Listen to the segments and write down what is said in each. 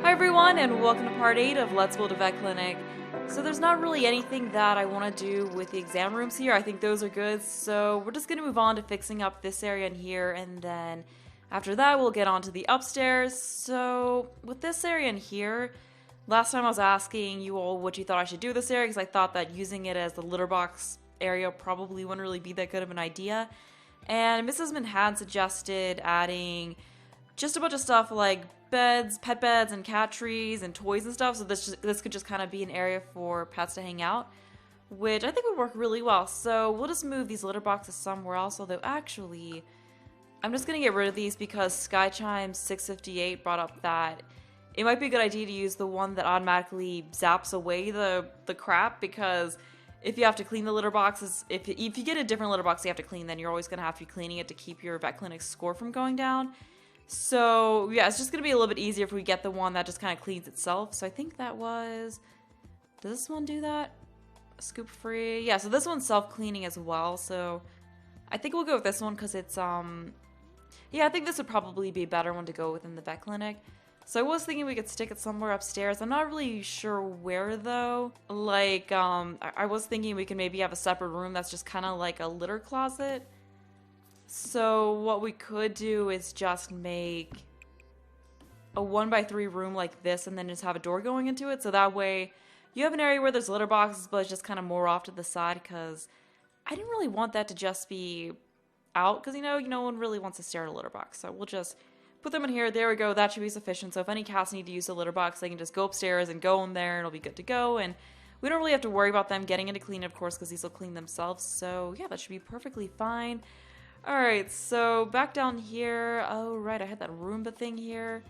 Hi everyone, and welcome to part 8 of Let's Build a Vet Clinic. So there's not really anything that I want to do with the exam rooms here. I think those are good, so we're just going to move on to fixing up this area in here, and then after that we'll get on to the upstairs. So with this area in here, last time I was asking you all what you thought I should do with this area, because I thought that using it as the litter box area probably wouldn't really be that good of an idea. And Mrs. Manhattan suggested adding just a bunch of stuff like beds, pet beds, and cat trees and toys and stuff. So this could just kind of be an area for pets to hang out, which I think would work really well. So we'll just move these litter boxes somewhere else. Although actually, I'm just gonna get rid of these because Skychime 658 brought up that it might be a good idea to use the one that automatically zaps away the crap, because if you have to clean the litter boxes, if you get a different litter box you have to clean, then you're always gonna have to be cleaning it to keep your vet clinic score from going down. So yeah, it's just gonna be a little bit easier if we get the one that just kind of cleans itself. So I think that was, does this one do that? Scoop free. Yeah, so this one's self-cleaning as well. So I think we'll go with this one because it's yeah, I think this would probably be a better one to go with in the vet clinic. So I was thinking we could stick it somewhere upstairs. I'm not really sure where though. Like I was thinking we could maybe have a separate room that's just kind of like a litter closet. So what we could do is just make a 1x3 room like this and then just have a door going into it. So that way you have an area where there's litter boxes, but it's just kind of more off to the side, because I didn't really want that to just be out, because no one really wants to stare at a litter box. So we'll just put them in here. There we go. That should be sufficient. So if any cats need to use the litter box, they can just go upstairs and go in there and it'll be good to go. And we don't really have to worry about them getting into clean, of course, because these will clean themselves. So yeah, that should be perfectly fine. Alright, so back down here. Oh, right, I had that Roomba thing here.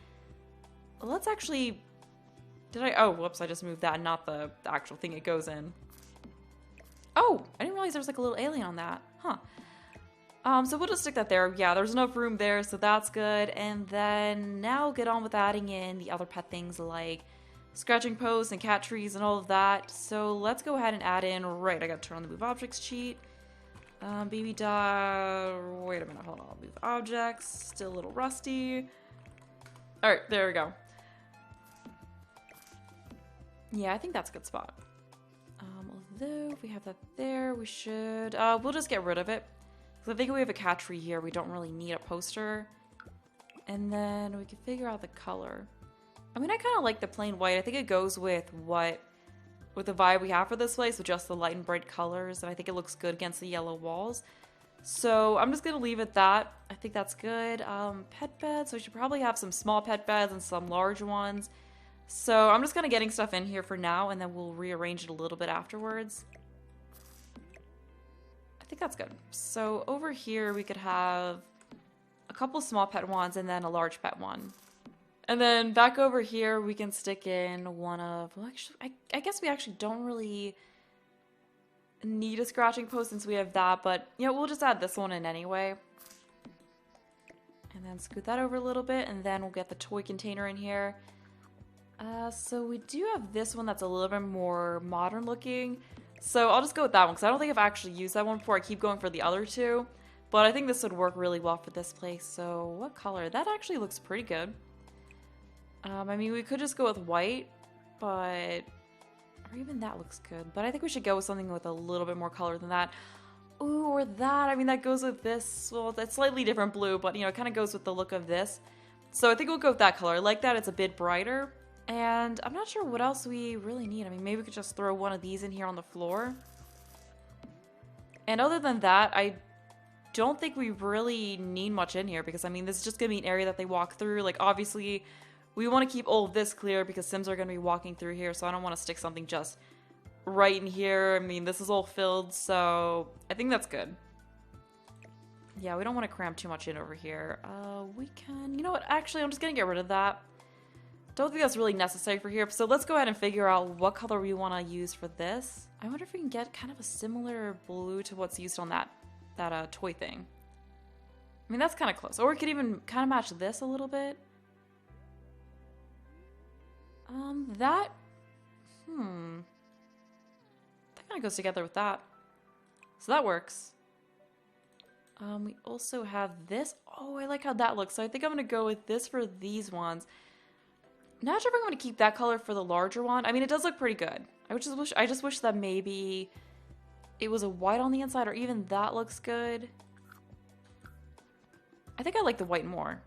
Let's actually... Oh, whoops, I just moved that, not the actual thing it goes in. Oh, I didn't realize there was like a little alien on that. Huh. So we'll just stick that there. Yeah, there's enough room there, so that's good. And then now get on with adding in the other pet things like scratching posts and cat trees and all of that. So let's go ahead and add in... Right, I gotta turn on the move objects cheat. Baby dog. Wait a minute, hold on. Move objects. Still a little rusty. Alright, there we go. Yeah, I think that's a good spot. Although, if we have that there, we should... we'll just get rid of it. Because I think we have a cat tree here. We don't really need a poster. And then we can figure out the color. I mean, I kind of like the plain white. I think it goes with the vibe we have for this place, with just the light and bright colors, and I think it looks good against the yellow walls. So I'm just gonna leave it that. I think that's good. Pet beds, so we should probably have some small pet beds and some large ones. So I'm just kind of getting stuff in here for now, and then we'll rearrange it a little bit afterwards. I think that's good. So over here we could have a couple small pet ones and then a large pet one. And then back over here, we can stick in one of... Well, actually, I guess we actually don't really need a scratching post since we have that. But, we'll just add this one in anyway. And then scoot that over a little bit. And then we'll get the toy container in here. So we do have this one that's a little bit more modern looking. So I'll just go with that one, because I don't think I've actually used that one before. I keep going for the other two. But I think this would work really well for this place. So what color? That actually looks pretty good. I mean, we could just go with white, but... Or even that looks good. But I think we should go with something with a little bit more color than that. Ooh, or that. I mean, that goes with this. Well, that's slightly different blue, but, it kind of goes with the look of this. So I think we'll go with that color. I like that. It's a bit brighter. And I'm not sure what else we really need. I mean, maybe we could just throw one of these in here on the floor. And other than that, I don't think we really need much in here, because, I mean, this is just going to be an area that they walk through. Like, obviously... We want to keep all of this clear because Sims are going to be walking through here, so I don't want to stick something just right in here. I mean, this is all filled, so I think that's good. Yeah, we don't want to cram too much in over here. We can... You know what? Actually, I'm just going to get rid of that. Don't think that's really necessary for here. So let's go ahead and figure out what color we want to use for this. I wonder if we can get kind of a similar blue to what's used on that toy thing. I mean, that's kind of close. Or we could even kind of match this a little bit. That kind of goes together with that. So that works. We also have this. Oh, I like how that looks. So I think I'm going to go with this for these ones. Not sure if I'm going to keep that color for the larger one. I mean, it does look pretty good. I just wish that maybe it was a white on the inside, or even that looks good. I think I like the white more.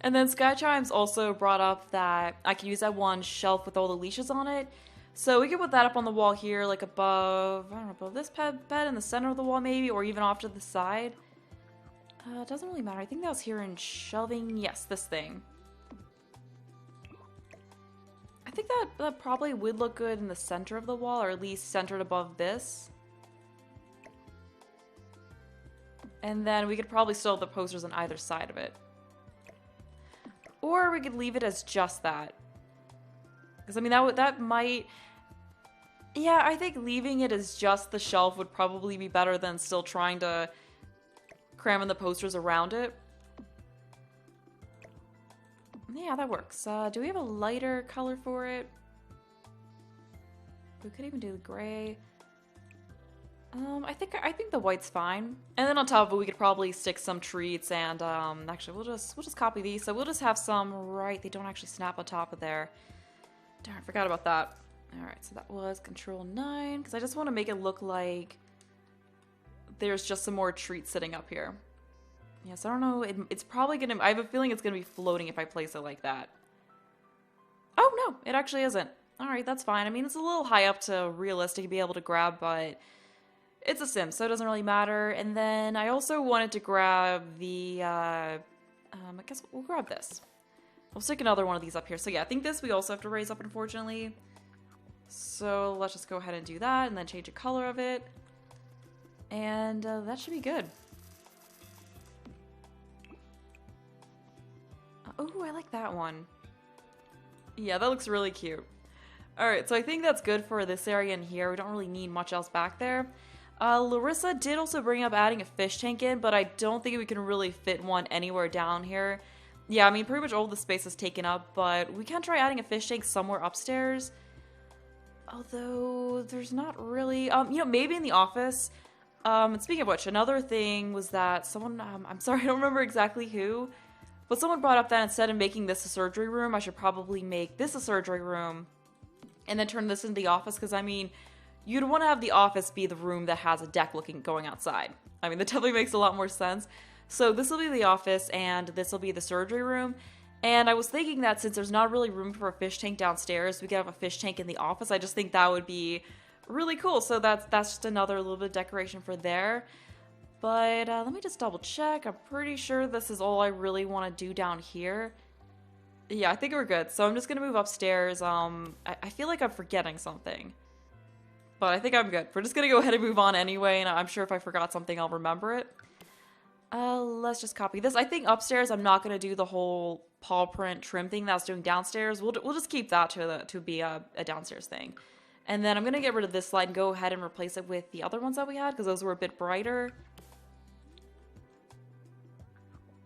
And then Sky Chimes also brought up that I could use that one shelf with all the leashes on it. So we could put that up on the wall here, like above, I don't know, above this bed in the center of the wall maybe, or even off to the side. It doesn't really matter. I think that was here in shelving. Yes, this thing. I think that probably would look good in the center of the wall, or at least centered above this. And then we could probably still have the posters on either side of it. Or we could leave it as just that. Because, I mean, that might... Yeah, I think leaving it as just the shelf would probably be better than still trying to cram in the posters around it. Yeah, that works. Do we have a lighter color for it? We could even do the gray. I think the white's fine. And then on top of it, we could probably stick some treats and, actually, we'll just copy these. So we'll just have some right, they don't actually snap on top of there. Darn, I forgot about that. Alright, so that was Control 9, because I just want to make it look like there's just some more treats sitting up here. Yes, I don't know, it's probably gonna, I have a feeling it's gonna be floating if I place it like that. Oh, no, it actually isn't. Alright, that's fine. I mean, it's a little high up to realistic to be able to grab, but it's a sim, so it doesn't really matter. And then I also wanted to grab the, I guess we'll grab this. We'll stick another one of these up here. So yeah, I think this we also have to raise up, unfortunately. So let's just go ahead and do that, and then change the color of it. And that should be good. Oh, I like that one. Yeah, that looks really cute. Alright, so I think that's good for this area in here. We don't really need much else back there. Larissa did also bring up adding a fish tank in, but I don't think we can really fit one anywhere down here. Yeah, I mean, pretty much all the space is taken up, but we can try adding a fish tank somewhere upstairs. Although, there's not really... you know, maybe in the office. And speaking of which, another thing was that someone... I'm sorry, I don't remember exactly who, but someone brought up that instead of making this a surgery room, I should probably make this a surgery room and then turn this into the office, because, I mean, you'd want to have the office be the room that has a deck going outside. I mean, that definitely makes a lot more sense. So this will be the office, and this will be the surgery room. And I was thinking that since there's not really room for a fish tank downstairs, we could have a fish tank in the office. I just think that would be really cool. So that's just another little bit of decoration for there. But let me just double check. I'm pretty sure this is all I really want to do down here. Yeah, I think we're good. So I'm just going to move upstairs. I feel like I'm forgetting something. But I think I'm good. We're just going to go ahead and move on anyway. And I'm sure if I forgot something, I'll remember it. Let's just copy this. I think upstairs I'm not going to do the whole paw print trim thing that I was doing downstairs. We'll just keep that to be a downstairs thing. And then I'm going to get rid of this light and go ahead and replace it with the other ones that we had, because those were a bit brighter.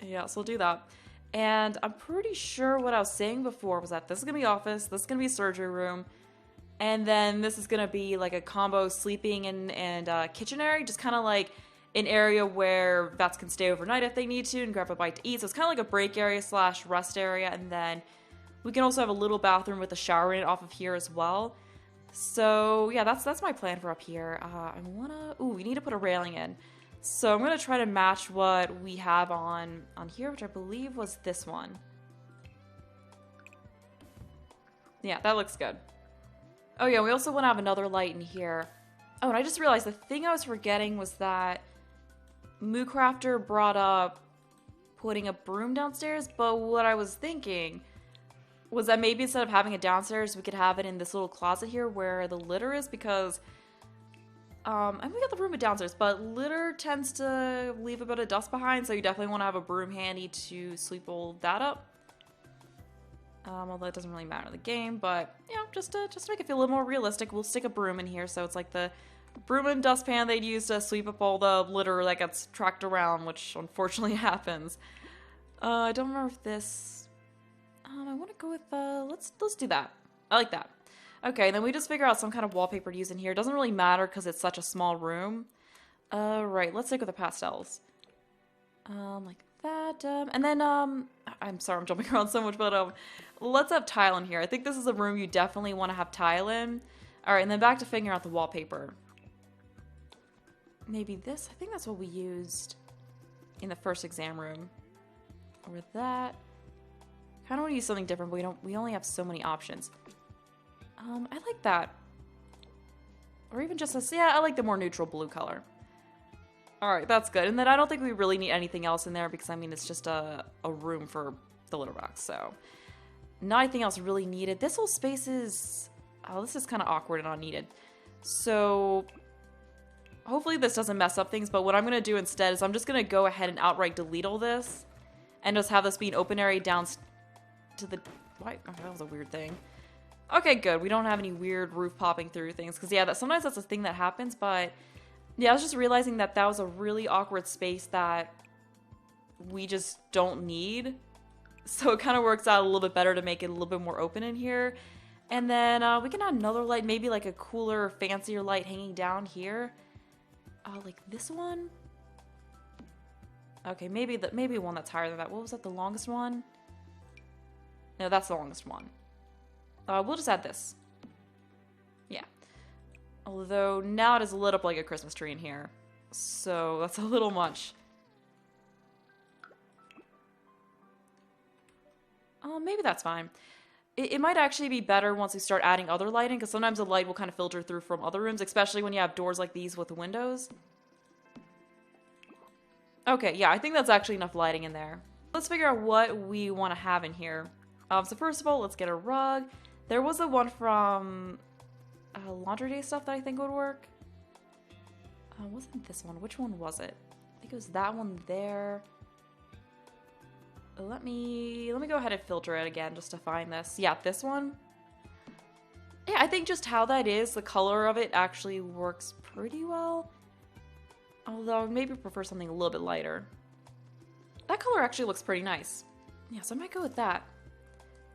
Yeah, so we'll do that. And I'm pretty sure what I was saying before was that this is going to be office, this is going to be surgery room, and then this is going to be like a combo sleeping and kitchen area, just kind of like an area where vets can stay overnight if they need to and grab a bite to eat. So it's kind of like a break area / rest area. And then we can also have a little bathroom with a shower in it off of here as well. So yeah, that's my plan for up here. We need to put a railing in. So I'm going to try to match what we have on here, which I believe was this one. Yeah, that looks good. Oh yeah, we also want to have another light in here. Oh, and I just realized the thing I was forgetting was that Moocrafter brought up putting a broom downstairs, but what I was thinking was that maybe instead of having it downstairs, we could have it in this little closet here where the litter is, because and we got the broom downstairs, but litter tends to leave a bit of dust behind, so you definitely want to have a broom handy to sweep all that up. Although it doesn't really matter in the game, but you know, just to make it feel a little more realistic, we'll stick a broom in here, so it's like the broom and dustpan they'd use to sweep up all the litter that gets tracked around, which unfortunately happens. I don't remember if this... I want to go with, let's do that. I like that. Okay, then we just figure out some kind of wallpaper to use in here. It doesn't really matter because it's such a small room. Right, let's stick with the pastels. Like that, and then, I'm sorry, I'm jumping around so much, but let's have tile in here. I think this is a room you definitely want to have tile in. All right, and then back to figuring out the wallpaper. Maybe this? I think that's what we used in the first exam room. Or that. Kind of want to use something different, but we only have so many options. I like that. Or even just this, yeah, I like the more neutral blue color. Alright, that's good. And then I don't think we really need anything else in there because, I mean, it's just a room for the litter box, so. Not anything else really needed. This whole space is... Oh, this is kind of awkward and unneeded. So, hopefully this doesn't mess up things, but what I'm going to do instead is I'm just going to go ahead and outright delete all this. And just have this be an open area down to the... Why? Oh, that was a weird thing. Okay, good. We don't have any weird roof popping through things. Because, yeah, sometimes that's a thing that happens, but... Yeah, I was just realizing that that was a really awkward space that we just don't need. So it kind of works out a little bit better to make it a little bit more open in here. And then we can add another light, maybe like a cooler, fancier light hanging down here. Like this one? Okay, maybe one that's higher than that. What was that, the longest one? No, that's the longest one. We'll just add this. Yeah. Although now it is lit up like a Christmas tree in here. So that's a little much. Maybe that's fine. It might actually be better once we start adding other lighting, because sometimes the light will kind of filter through from other rooms, especially when you have doors like these with the windows. Okay, yeah, I think that's actually enough lighting in there. Let's figure out what we want to have in here. So first of all, let's get a rug. There was the one from Laundry Day stuff that I think would work. Wasn't this one? Which one was it? I think it was that one there. Let me go ahead and filter it again just to find this. Yeah, this one. Yeah, I think just how that is, the color of it actually works pretty well. Although I maybe prefer something a little bit lighter. That color actually looks pretty nice. Yeah, so I might go with that.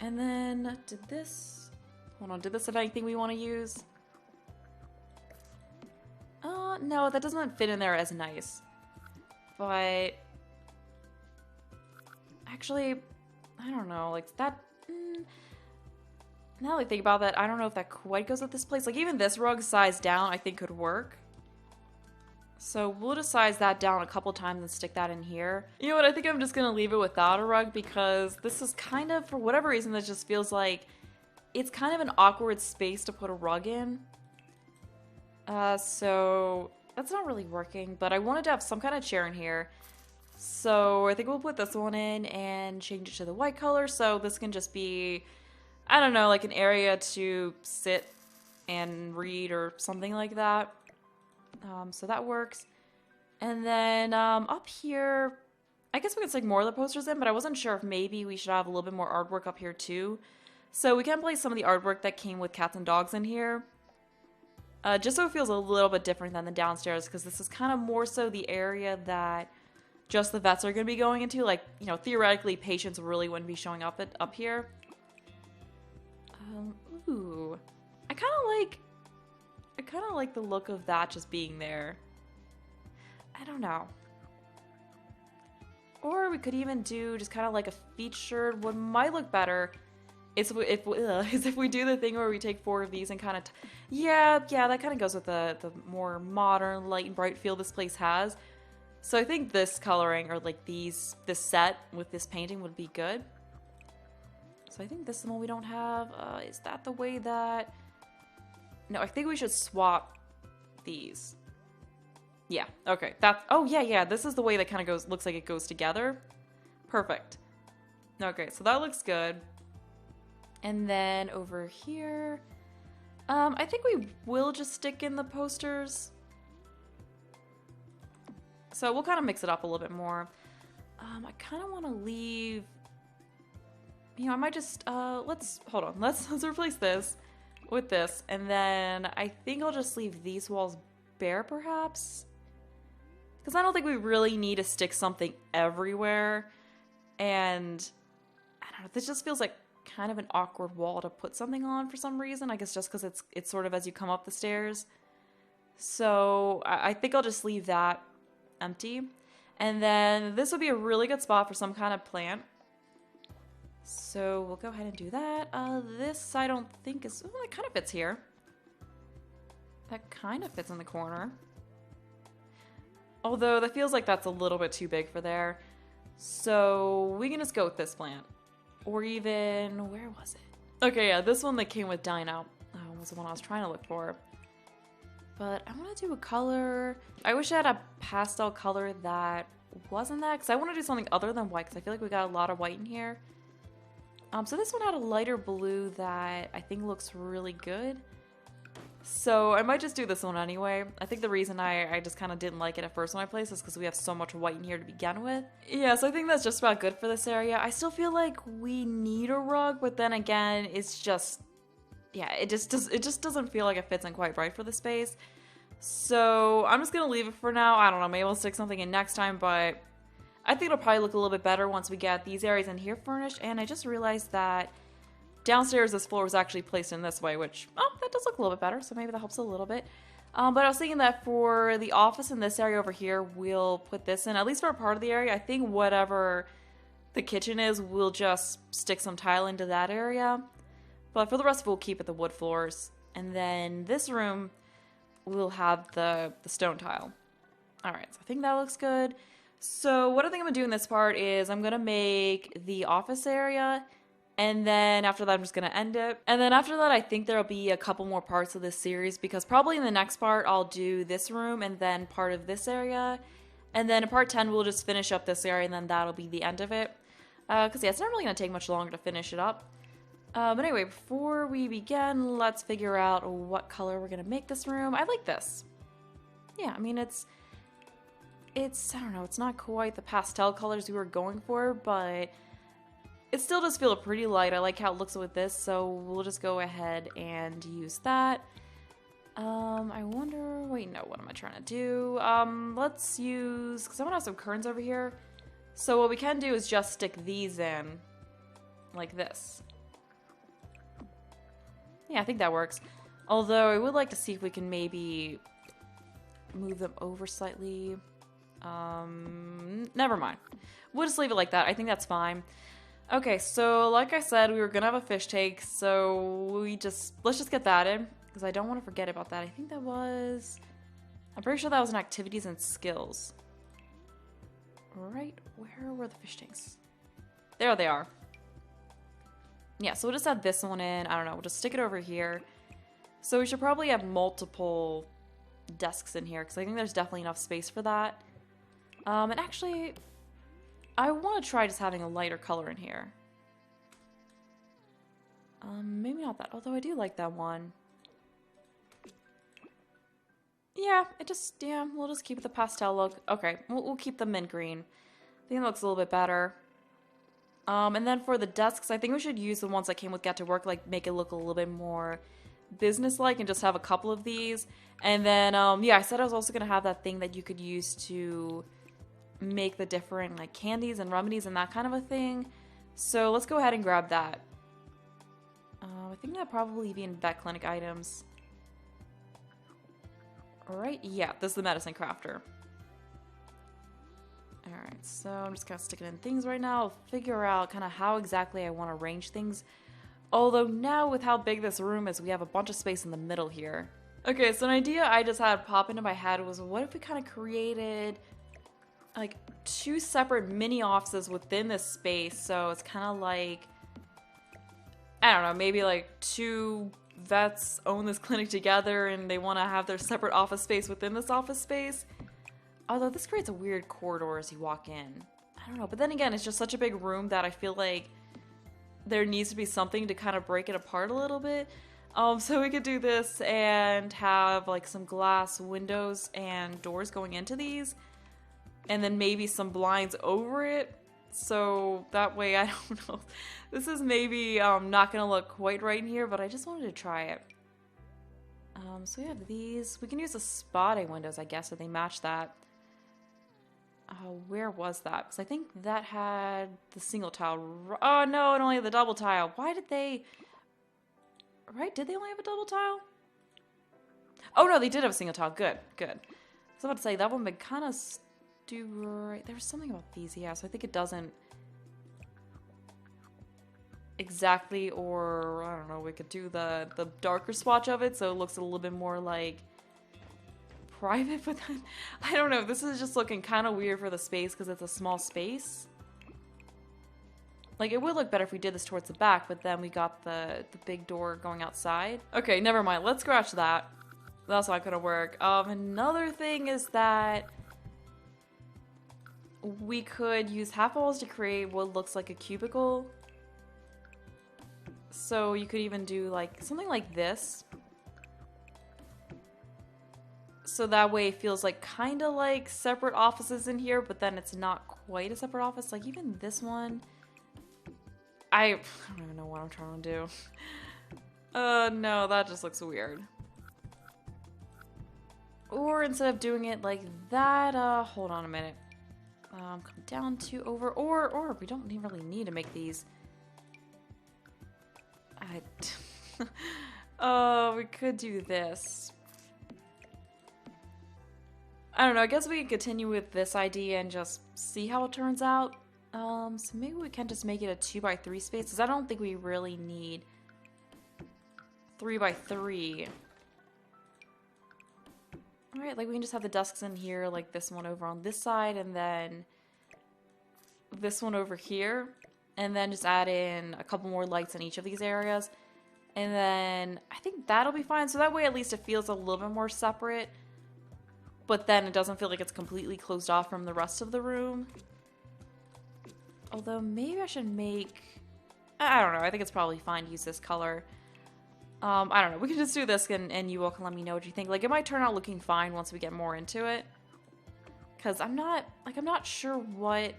And then, did this have anything we want to use? No, that doesn't fit in there as nice. But... Actually, I don't know, like that... Now that I think about that, I don't know if that quite goes with this place. Like, even this rug size down, I think could work. So we'll just size that down a couple times and stick that in here. You know what, I think I'm just gonna leave it without a rug because this is kind of, for whatever reason, that just feels like it's kind of an awkward space to put a rug in. So that's not really working, but I wanted to have some kind of chair in here. So I think we'll put this one in and change it to the white color. So this can just be, I don't know, like an area to sit and read or something like that. So that works. And then up here, I guess we could stick more of the posters in, but I wasn't sure if maybe we should have a little bit more artwork up here too. So we can place some of the artwork that came with cats and dogs in here. Just so it feels a little bit different than the downstairs, because this is kind of more so the area that just the vets are going to be going into. Like, you know, theoretically, patients really wouldn't be showing up up here. Ooh. I kind of like the look of that just being there. I don't know. Or we could even do just kind of like a featured. What might look better is if we do the thing where we take 4 of these and kind of... Yeah, that kind of goes with the more modern, light and bright feel this place has. So I think this coloring, or like this set with this painting would be good. So I think this is the one we don't have. Is that the way that... No, I think we should swap these. Yeah, okay. Oh, yeah, this is the way that kind of looks like it goes together. Perfect. Okay, so that looks good. And then over here... I think we will just stick in the posters. So we'll kind of mix it up a little bit more. I kind of want to leave... You know, I might just... hold on. Let's replace this with this. And then I think I'll just leave these walls bare, perhaps. Because I don't think we really need to stick something everywhere. And... I don't know. This just feels like kind of an awkward wall to put something on for some reason. I guess just because it's sort of as you come up the stairs. So I think I'll just leave that empty. And then this would be a really good spot for some kind of plant. So we'll go ahead and do that. This I don't think is, oh, it kind of fits here. That kind of fits in the corner. Although that feels like that's a little bit too big for there. So we can just go with this plant. Or even, where was it? Okay, yeah, this one that came with Dino was the one I was trying to look for. But I want to do a color. I wish I had a pastel color that wasn't that, because I want to do something other than white, because I feel like we got a lot of white in here. So this one had a lighter blue that I think looks really good. So I might just do this one anyway. I think the reason I just kind of didn't like it at first when I placed is because we have so much white in here to begin with. Yeah, so I think that's just about good for this area. I still feel like we need a rug, but then again, it's just, yeah, it just doesn't feel like it fits in quite right for the space. So I'm just gonna leave it for now. I don't know, maybe I'll stick something in next time, but I think it'll probably look a little bit better once we get these areas in here furnished. And I just realized that downstairs this floor was actually placed in this way, which, oh, that does look a little bit better, so maybe that helps a little bit. But I was thinking that for the office in this area over here, we'll put this in, at least for a part of the area. I think whatever the kitchen is, we'll just stick some tile into that area. But for the rest, we'll keep it the wood floors. And then this room, we'll have the stone tile. Alright, so I think that looks good. So what I think I'm going to do in this part is I'm going to make the office area, and then after that I'm just going to end it. And then after that I think there'll be a couple more parts of this series, because probably in the next part I'll do this room and then part of this area. And then in part 10 we'll just finish up this area, and then that'll be the end of it. Because yeah, it's not really going to take much longer to finish it up. But anyway, before we begin, let's figure out what color we're going to make this room. I like this. Yeah, I mean, it's, I don't know, it's not quite the pastel colors we were going for, but it still does feel pretty light. I like how it looks with this, so we'll just go ahead and use that. I wonder, wait, no, what am I trying to do? Let's use, because I want to have some curtains over here. So what we can do is just stick these in, like this. Yeah, I think that works. Although I would like to see if we can maybe move them over slightly. Never mind. We'll just leave it like that. I think that's fine. Okay, so like I said, we were gonna have a fish tank, so let's just get that in, because I don't want to forget about that. I think that was, I'm pretty sure that was in activities and skills. Right, where were the fish tanks? There they are. Yeah, so we'll just add this one in. I don't know, we'll just stick it over here. So we should probably have multiple desks in here, because I think there's definitely enough space for that. And actually, I want to try just having a lighter color in here. Maybe not that, although I do like that one. Yeah, yeah, we'll just keep the pastel look. Okay, we'll keep the mint green. I think it looks a little bit better. And then for the desks, I think we should use the ones that came with Get to Work, like make it look a little bit more business-like and just have a couple of these. And then, yeah, I said I was also going to have that thing that you could use to make the different, like, candies and remedies and that kind of a thing. So let's go ahead and grab that. I think that'd probably be in vet clinic items. Alright, yeah, this is the medicine crafter. Alright, so I'm just gonna stick it in things right now. I'll figure out kind of how exactly I want to arrange things. Although now with how big this room is, we have a bunch of space in the middle here. Okay, so an idea I just had pop into my head was, what if we kind of created like 2 separate mini offices within this space? So it's kind of like, I don't know, maybe like 2 vets own this clinic together and they want to have their separate office space within this office space. Although this creates a weird corridor as you walk in. I don't know, but then again, it's just such a big room that I feel like there needs to be something to kind of break it apart a little bit. So we could do this and have like some glass windows and doors going into these, and then maybe some blinds over it. So that way, I don't know. This is maybe not gonna look quite right in here, but I just wanted to try it. So we have these. We can use the spotting windows, I guess, so they match that. Where was that? Because I think that had the single tile. Oh no, it only had the double tile. Why did they... Right? Did they only have a double tile? Oh no, they did have a single tile. Good, good. I was about to say, that one would kind of do right. There was something about these, yeah, so I think it doesn't... exactly, or I don't know, we could do the darker swatch of it so it looks a little bit more like private, but then, I don't know, this is just looking kind of weird for the space because it's a small space. Like, it would look better if we did this towards the back, but then we got the big door going outside. Okay, never mind. Let's scratch that. That's not gonna work. Another thing is that we could use half walls to create what looks like a cubicle. So you could even do, like, something like this. So that way it feels like kind of like separate offices in here, but then it's not quite a separate office. Like, even this one... I don't even know what I'm trying to do. No, that just looks weird. Or instead of doing it like that, hold on a minute. Come down to over, or we don't really need to make these. We could do this. I don't know, I guess we can continue with this idea and just see how it turns out. So maybe we can just make it a 2x3 space, because I don't think we really need 3x3. Alright, like we can just have the desks in here, like this one over on this side, and then this one over here, and then just add in a couple more lights in each of these areas. And then I think that'll be fine, so that way at least it feels a little bit more separate, but then it doesn't feel like it's completely closed off from the rest of the room. Although, maybe I should make... I don't know, I think it's probably fine to use this color. I don't know, we can just do this and you all can let me know what you think. Like, it might turn out looking fine once we get more into it. Because I'm not sure what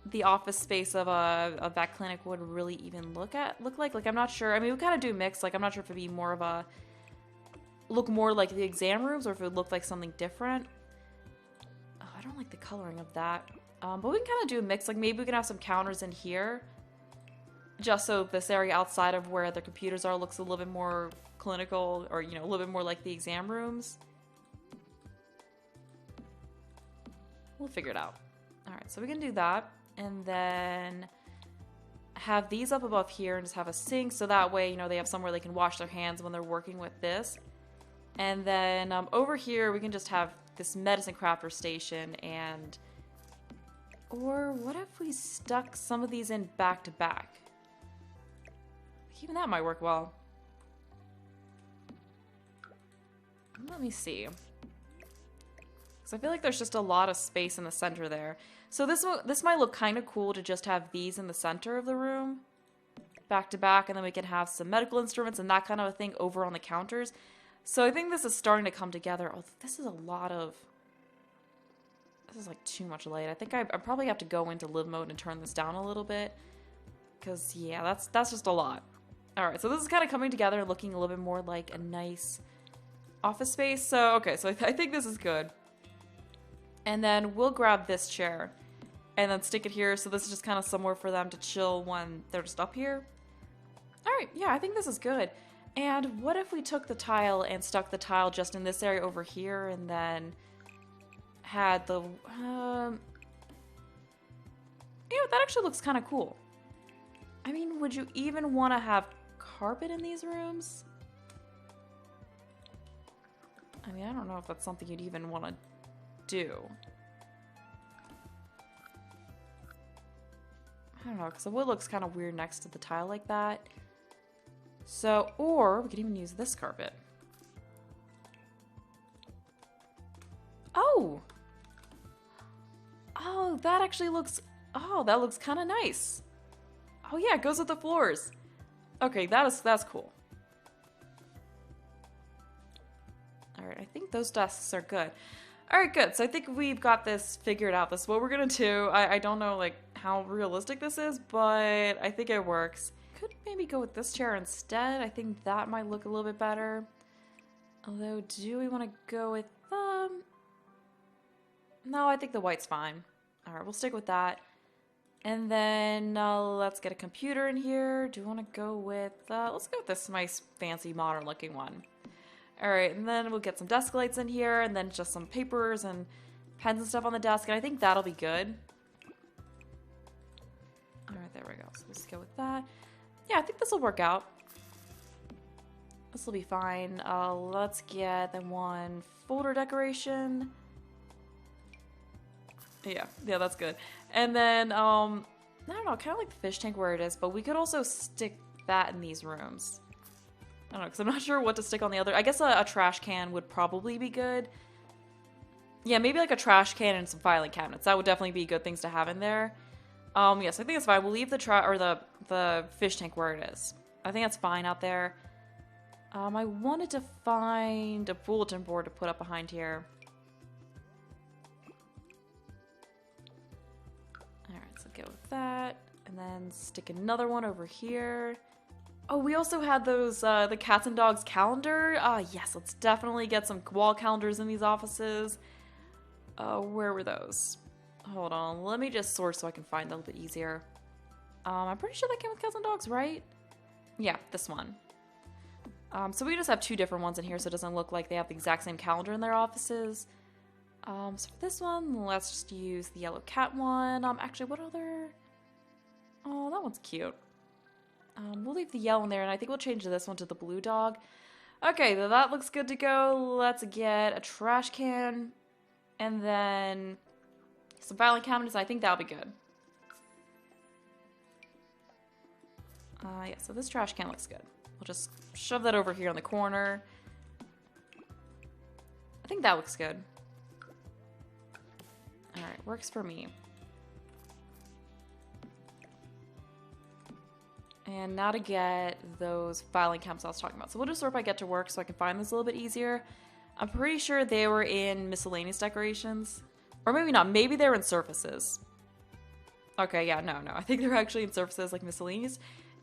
the office space of a vet clinic would really even look like. Like, I'm not sure. I mean, we kind of do mix. Like, I'm not sure if it'd be more of a... look more like the exam rooms, or if it would look like something different. Oh, I don't like the coloring of that. But we can kind of do a mix. Like, maybe we can have some counters in here, just so this area outside of where the computers are looks a little bit more clinical, or, you know, a little bit more like the exam rooms. We'll figure it out. Alright, so we can do that. And then have these up above here and just have a sink, so that way, you know, they have somewhere they can wash their hands when they're working with this. And then over here, we can just have this medicine crafter station, and... or what if we stuck some of these in back to back? Even that might work well. Let me see. Because I feel like there's just a lot of space in the center there. So this might look kind of cool to just have these in the center of the room, back to back, and then we can have some medical instruments and that kind of a thing over on the counters. So I think this is starting to come together. Oh, this is a lot of... this is like too much light. I think I probably have to go into live mode and turn this down a little bit. Because, yeah, that's just a lot. Alright, so this is kind of coming together and looking a little bit more like a nice office space. So, okay, so I think this is good. And then we'll grab this chair and then stick it here. So this is just kind of somewhere for them to chill when they're just up here. Alright, yeah, I think this is good. And what if we took the tile and stuck the tile just in this area over here, and then had the... you know, that actually looks kind of cool. I mean, would you even want to have carpet in these rooms? I mean, I don't know if that's something you'd even want to do. I don't know, because the wood looks kind of weird next to the tile like that. So, or we could even use this carpet. Oh! Oh, that actually looks... oh, that looks kind of nice. Oh yeah, it goes with the floors. Okay, that's cool. Alright, I think those desks are good. Alright, good. So I think we've got this figured out. This is what we're gonna do. I don't know, like, how realistic this is, but I think it works. Could maybe go with this chair instead. I think that might look a little bit better. Although, do we want to go with... no, I think the white's fine. Alright, we'll stick with that. And then let's get a computer in here. Do we want to go with... let's go with this nice, fancy, modern-looking one. Alright, and then we'll get some desk lights in here, and then just some papers and pens and stuff on the desk, and I think that'll be good. All right, there we go. So let's go with that. Yeah, I think this will work out. This will be fine. Let's get the one folder decoration. Yeah, that's good. And then, I don't know, kind of like the fish tank where it is, but we could also stick that in these rooms. I don't know, because I'm not sure what to stick on the other. I guess a trash can would probably be good. Yeah, maybe like a trash can and some filing cabinets. That would definitely be good things to have in there. Yes, I think that's fine. We'll leave the fish tank where it is. I think that's fine out there. I wanted to find a bulletin board to put up behind here. Alright, so go with that. And then stick another one over here. Oh, we also had those, the cats and dogs calendar. Yes, let's definitely get some wall calendars in these offices. Where were those? Hold on, let me just sort so I can find them a little bit easier. I'm pretty sure that came with cats and dogs, right? Yeah, this one. So we just have two different ones in here so it doesn't look like they have the exact same calendar in their offices. So for this one, let's just use the yellow cat one. Actually, what other? Oh, that one's cute. We'll leave the yellow in there, and I think we'll change this one to the blue dog. Okay, that looks good to go. Let's get a trash can, and then some filing cabinets. I think that'll be good. Yeah, so this trash can looks good. We'll just shove that over here in the corner. I think that looks good. Alright, works for me. And now to get those filing cabinets I was talking about. So we'll just sort by get to work so I can find this a little bit easier. I'm pretty sure they were in miscellaneous decorations. Or maybe not. Maybe they were in surfaces. Okay, yeah, no. I think they're actually in surfaces like miscellaneous.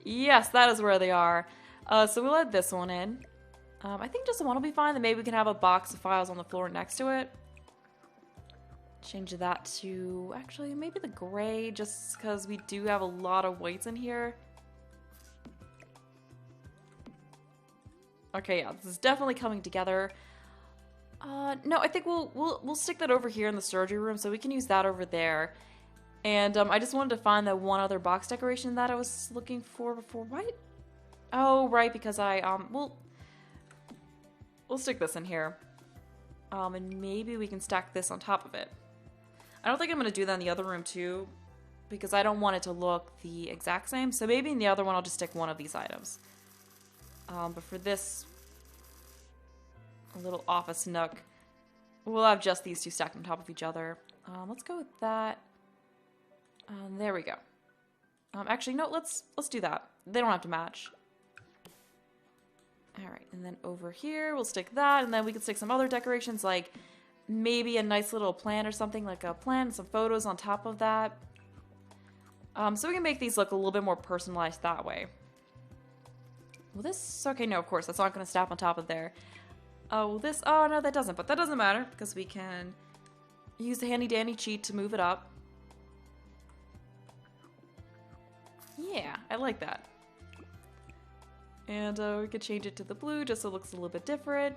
Yes, that is where they are. So we'll add this one in. I think just one will be fine. Then maybe we can have a box of files on the floor next to it. Change that to, actually, maybe the gray, just because we do have a lot of whites in here. Okay, yeah, this is definitely coming together. No, I think we'll stick that over here in the surgery room, so we can use that over there. And I just wanted to find that one other box decoration that I was looking for before. What? Oh, right, because we'll stick this in here. And maybe we can stack this on top of it. I don't think I'm going to do that in the other room too, because I don't want it to look the exact same. So maybe in the other one I'll just stick one of these items. But for this little office nook, we'll have just these two stacked on top of each other. Let's go with that. There we go. Actually, no, let's do that. They don't have to match. Alright, and then over here, we'll stick that, and then we can stick some other decorations, like maybe a nice little plant or something, like a plant and some photos on top of that. So we can make these look a little bit more personalized that way. Well, this, okay, no, of course, that's not going to snap on top of there. Oh, this, oh, no, that doesn't, but that doesn't matter, because we can use the handy-dandy cheat to move it up. Yeah, I like that. And we could change it to the blue just so it looks a little bit different.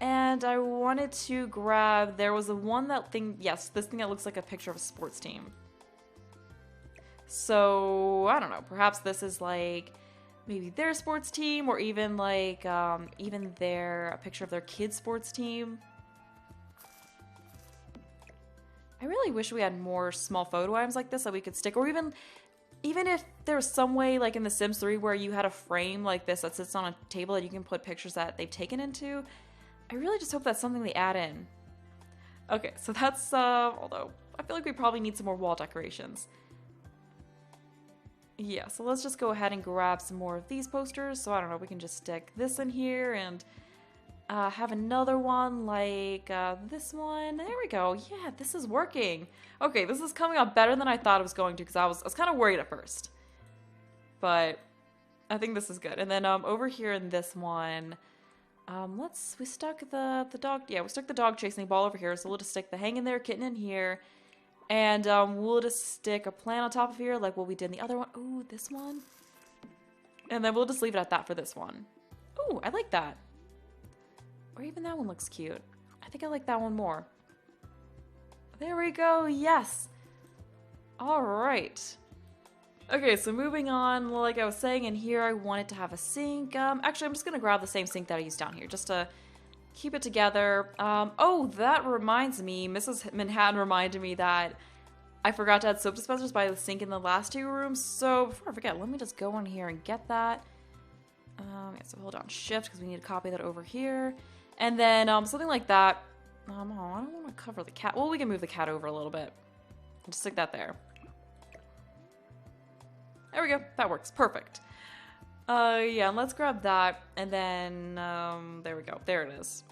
And I wanted to grab, there was the one that thing, yes, this thing that looks like a picture of a sports team. So, I don't know, perhaps this is like maybe their sports team, or even like, even a picture of their kid's sports team. I really wish we had more small photo items like this that we could stick, or even if there's some way, like in The Sims 3, where you had a frame like this that sits on a table that you can put pictures that they've taken into, I really just hope that's something they add in. Okay, so that's, although, I feel like we probably need some more wall decorations. Yeah, so let's just go ahead and grab some more of these posters. So I don't know, we can just stick this in here and have another one like this one. There we go. Yeah, this is working. Okay, this is coming out better than I thought it was going to, because I was kind of worried at first. But I think this is good. And then over here in this one, we stuck the dog, yeah, we stuck the dog chasing the ball over here, so we'll just stick the hang in there kitten in here. And we'll just stick a plant on top of here, like what we did in the other one. Ooh, this one. And then we'll just leave it at that for this one. Ooh, I like that. Or even that one looks cute. I think I like that one more. There we go, yes! Alright. Okay, so moving on, like I was saying, in here I wanted to have a sink. Actually, I'm just gonna grab the same sink that I used down here, just to keep it together. Oh, that reminds me, Mrs. Manhattan reminded me that I forgot to add soap dispensers by the sink in the last two rooms. So before I forget, let me just go in here and get that. Yeah, so hold on shift because we need to copy that over here. And then something like that. Oh, I don't want to cover the cat. Well, we can move the cat over a little bit. Just stick that there. There we go. That works. Perfect. Yeah, and let's grab that. And then, there we go. There it is.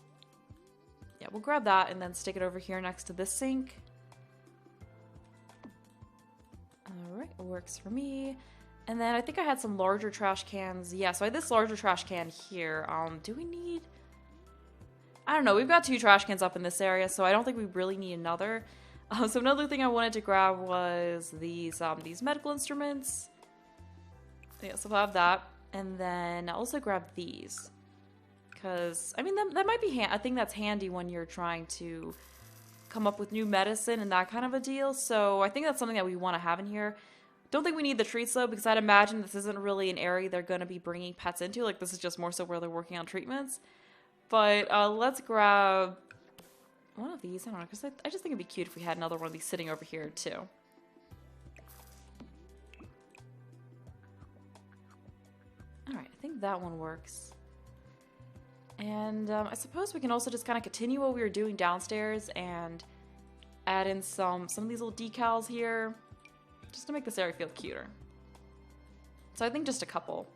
Yeah, we'll grab that and then stick it over here next to this sink. Alright, works for me. And then I think I had some larger trash cans. Yeah, so I had this larger trash can here. Do we need... I don't know. We've got 2 trash cans up in this area, so I don't think we really need another. So another thing I wanted to grab was these medical instruments. Yeah, so we'll have that. And then I'll also grab these. Because, I mean, that might be a thing that's handy when you're trying to come up with new medicine and that kind of a deal. So I think that's something that we want to have in here. Don't think we need the treats though, because I'd imagine this isn't really an area they're going to be bringing pets into. Like, this is just more so where they're working on treatments. But let's grab one of these. I don't know, because I just think it'd be cute if we had another one of these sitting over here too. Alright, I think that one works. And I suppose we can also just kind of continue what we were doing downstairs and add in some of these little decals here, just to make this area feel cuter. So I think just a couple.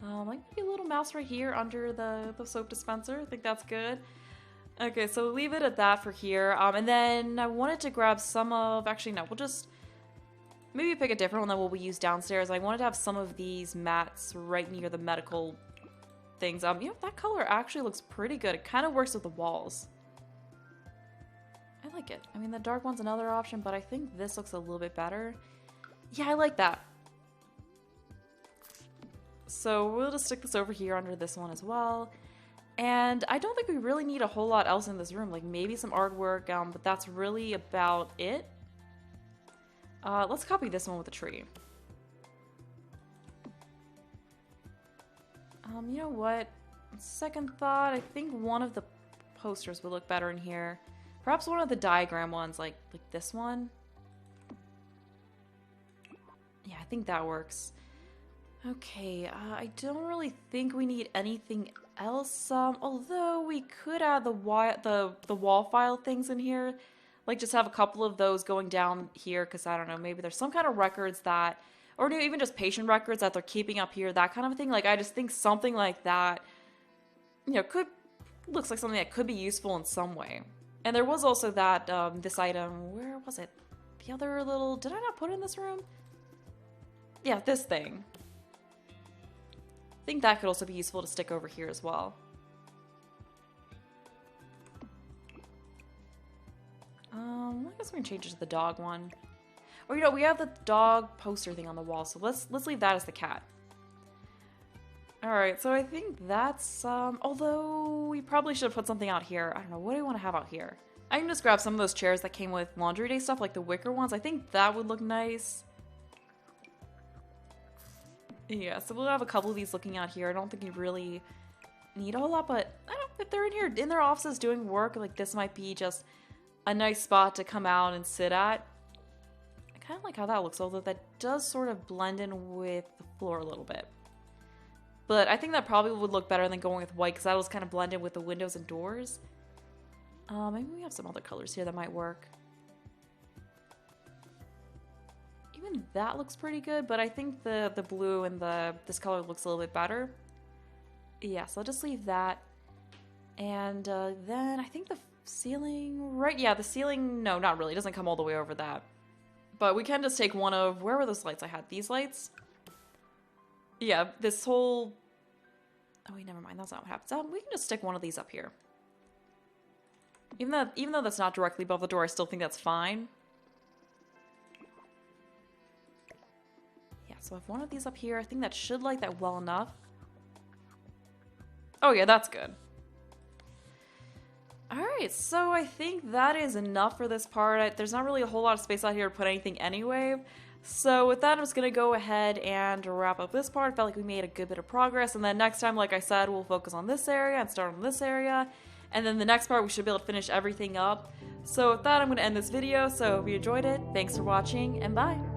Like maybe a little mouse right here under the soap dispenser. I think that's good. Okay, so we'll leave it at that for here. And then I wanted to grab some of... Actually, no, we'll just... Maybe pick a different one than what we use downstairs. I wanted to have some of these mats right near the medical things. You know, that color actually looks pretty good. It kind of works with the walls. I like it. I mean, the dark one's another option, but I think this looks a little bit better. Yeah, I like that. So we'll just stick this over here under this one as well. And I don't think we really need a whole lot else in this room. Like maybe some artwork, but that's really about it. Let's copy this one with a tree. You know what? Second thought, I think one of the posters would look better in here. Perhaps one of the diagram ones, like this one. Yeah, I think that works. Okay, I don't really think we need anything else. Although we could add the wall file things in here. Like just have a couple of those going down here, because I don't know, maybe there's some kind of records that, or even just patient records that they're keeping up here, that kind of thing. Like I just think something like that, you know, looks like something that could be useful in some way. And there was also that, this item, where was it? The other little, did I not put it in this room? Yeah, this thing. I think that could also be useful to stick over here as well. I guess we can change it to the dog one. Or, you know, we have the dog poster thing on the wall, so let's leave that as the cat. Alright, so I think that's, although we probably should have put something out here. I don't know, what do I want to have out here? I can just grab some of those chairs that came with laundry day stuff, like the wicker ones. I think that would look nice. Yeah, so we'll have a couple of these looking out here. I don't think you really need a whole lot, but I don't know, if they're in here, in their offices doing work, like this might be just a nice spot to come out and sit at. I kind of like how that looks, although that does sort of blend in with the floor a little bit. But I think that probably would look better than going with white, because that'll just kind of blend in with the windows and doors. Maybe we have some other colors here that might work. Even that looks pretty good, but I think the blue and this color looks a little bit better. Yeah, so I'll just leave that. And then I think the ceiling, right? Yeah, the ceiling, no, not really. It doesn't come all the way over that. But we can just take one of, where were those lights I had? These lights? Yeah, this whole, oh wait, never mind. That's not what happens. We can just stick one of these up here. Even though that's not directly above the door, I still think that's fine. Yeah, so I have one of these up here. I think that should light that well enough. Oh yeah, that's good. Alright, so I think that is enough for this part. There's not really a whole lot of space out here to put anything anyway. So with that, I'm just going to go ahead and wrap up this part. I felt like we made a good bit of progress, and then next time, like I said, we'll focus on this area and start on this area, and then the next part we should be able to finish everything up. So with that, I'm going to end this video, so if you enjoyed it, thanks for watching, and bye!